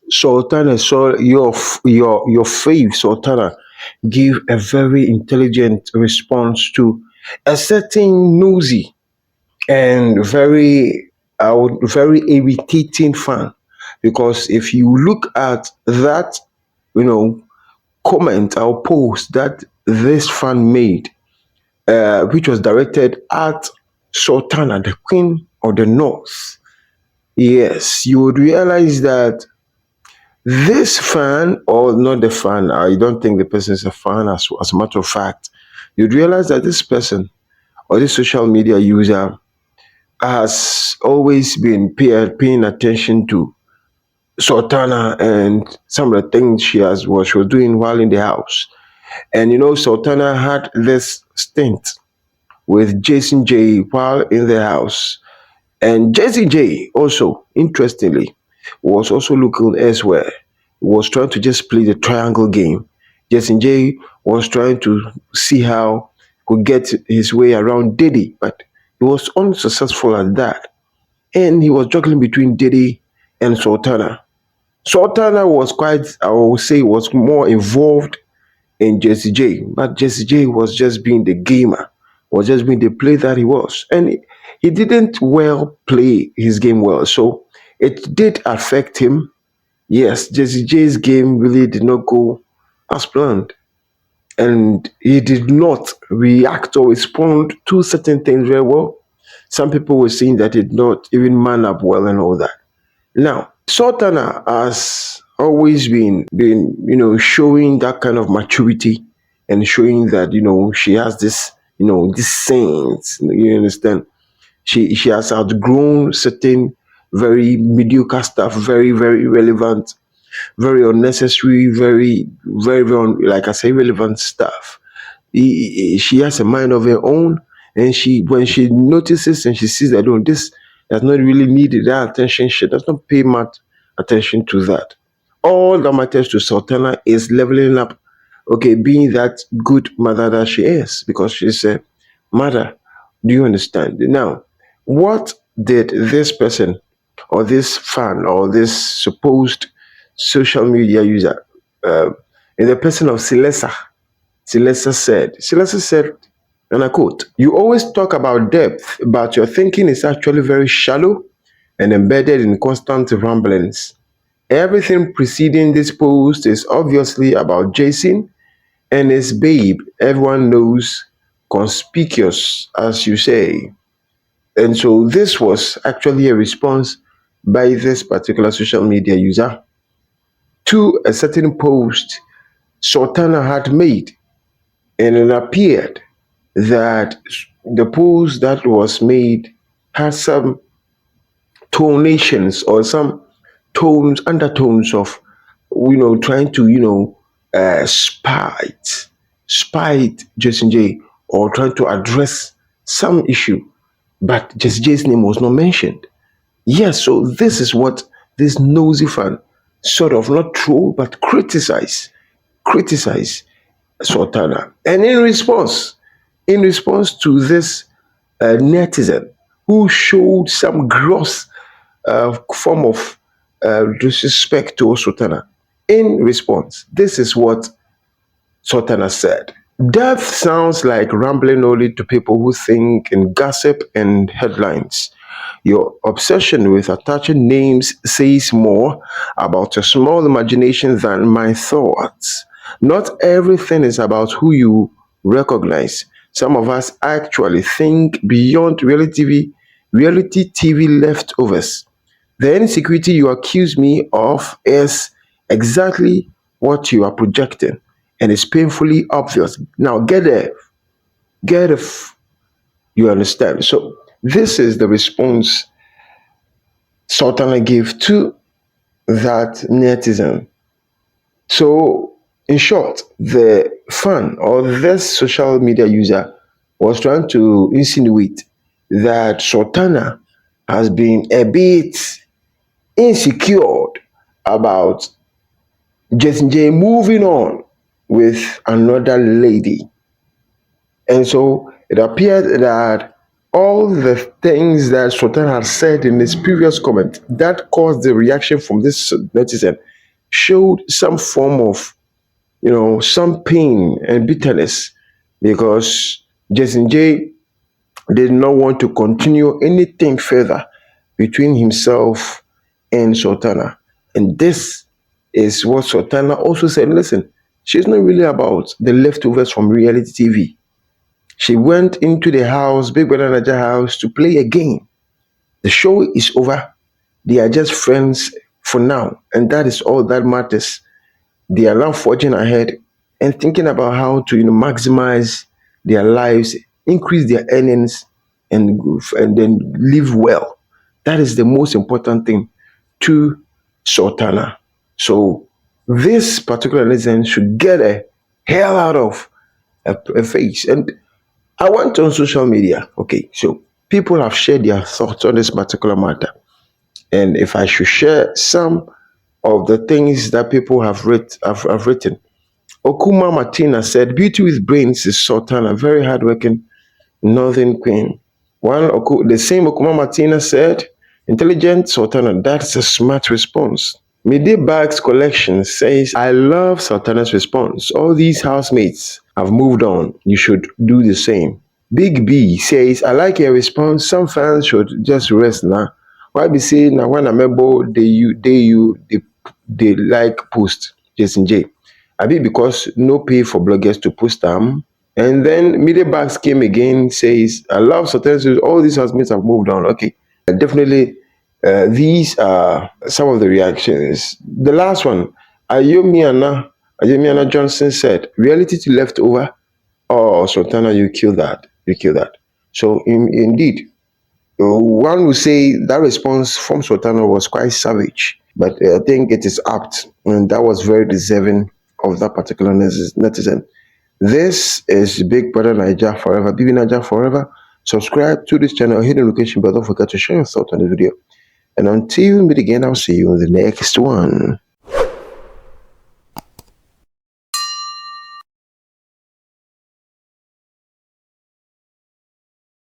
Sultana, so your fave Sultana give a very intelligent response to a certain nosy and very irritating fan. Because if you look at that, you know, comment or post that this fan made, which was directed at Sultana, the Queen of the North. Yes, you would realize that this fan, or not the fan, I don't think the person is a fan, as a matter of fact, you'd realize that this person or this social media user has always been paying attention to Sultana and some of the things she was doing while in the house. And Sultana had this stint with Jason Jae while in the house. And Jason Jae also, interestingly, was also looking elsewhere. He was trying to just play the triangle game. Jason Jae was trying to see how he could get his way around Diddy, but he was unsuccessful at that. And he was juggling between Diddy and Sultana. Sultana was quite, I would say, was more involved in Jesse J. But Jesse J was just being the gamer, was just being the player that he was. And he didn't well play his game well. So it did affect him. Yes, Jesse J's game really did not go as planned. And he did not react or respond to certain things very well. Some people were saying that he did not even man up well and all that. Now, Sultana has always been showing that kind of maturity and showing that she has this sense. You understand? She has outgrown certain very mediocre stuff, very very relevant, very unnecessary, very like I say relevant stuff. She has a mind of her own, and she when she notices and she sees that this does not really need that attention, she does not pay much attention to that. All that matters to Sultana is leveling up, okay, being that good mother that she is, because she's a mother. Do you understand? Now, what did this person or this fan or this supposed social media user, uh, in the person of Celesta said, and I quote, "You always talk about depth, but your thinking is actually very shallow and embedded in constant ramblings. Everything preceding this post is obviously about Jason and his babe. Everyone knows, conspicuous, as you say." And so this was actually a response by this particular social media user to a certain post Sultana had made. And it appeared that the post that was made had some tonations or some undertones of, trying to, spite Jason J, or trying to address some issue, but Jason J's name was not mentioned. Yes, so this is what this nosy fan sort of not troll but criticize Sultana. And in response to this netizen who showed some gross form of disrespect to Sultana, in response, this is what Sultana said. Death sounds like rambling only to people who think in gossip and headlines. Your obsession with attaching names says more about your small imagination than my thoughts. Not everything is about who you recognize. Some of us actually think beyond reality TV leftovers. The insecurity you accuse me of is exactly what you are projecting, and it's painfully obvious. Now get it. You understand? So this is the response Sultana gave to that netizen. So, in short, the fan or this social media user was trying to insinuate that Sultana has been a bit insecure about Jason J moving on with another lady. And so it appeared that all the things that Sultan had said in his previous comment that caused the reaction from this netizen showed some form of, some pain and bitterness because Jason J did not want to continue anything further between himself and Sultana. And this is what Sultana also said. Listen, she's not really about the leftovers from reality TV. She went into the house, BBNaija house, to play a game. The show is over. They are just friends for now, and that is all that matters. They are now forging ahead and thinking about how to maximize their lives, increase their earnings, and then live well. That is the most important thing to Sultana. So this particular lesson should get a hell out of a face. And I went on social media. Okay, so people have shared their thoughts on this particular matter. And if I should share some of the things that people have written, Okuma Martina said, "Beauty with brains is Sultana, very hardworking northern queen." The same Okuma Martina said, "Intelligent Sultana, that's a smart response." Mide Bags Collection says, "I love Sultana's response. All these housemates have moved on. You should do the same." Big B says, "I like your response. Some fans should just rest now. Why be saying now when I'm able they like post Jason J. I be because no pay for bloggers to post them." And then Media Bags came again, says, "I love Sultana. All these housemates have moved on." Okay. Definitely, these are some of the reactions. The last one, Ayomiana Johnson said, "Reality to leftover. Oh, Sultana, you kill that. You kill that." So, indeed, one would say that response from Sultana was quite savage, but I think it is apt, and that was very deserving of that particular netizen. This is Big Brother Naija Forever, BBNaija Forever. Subscribe to this channel, hit the notification bell. Don't forget to share your thoughts on the video. And until we meet again, I'll see you in the next one.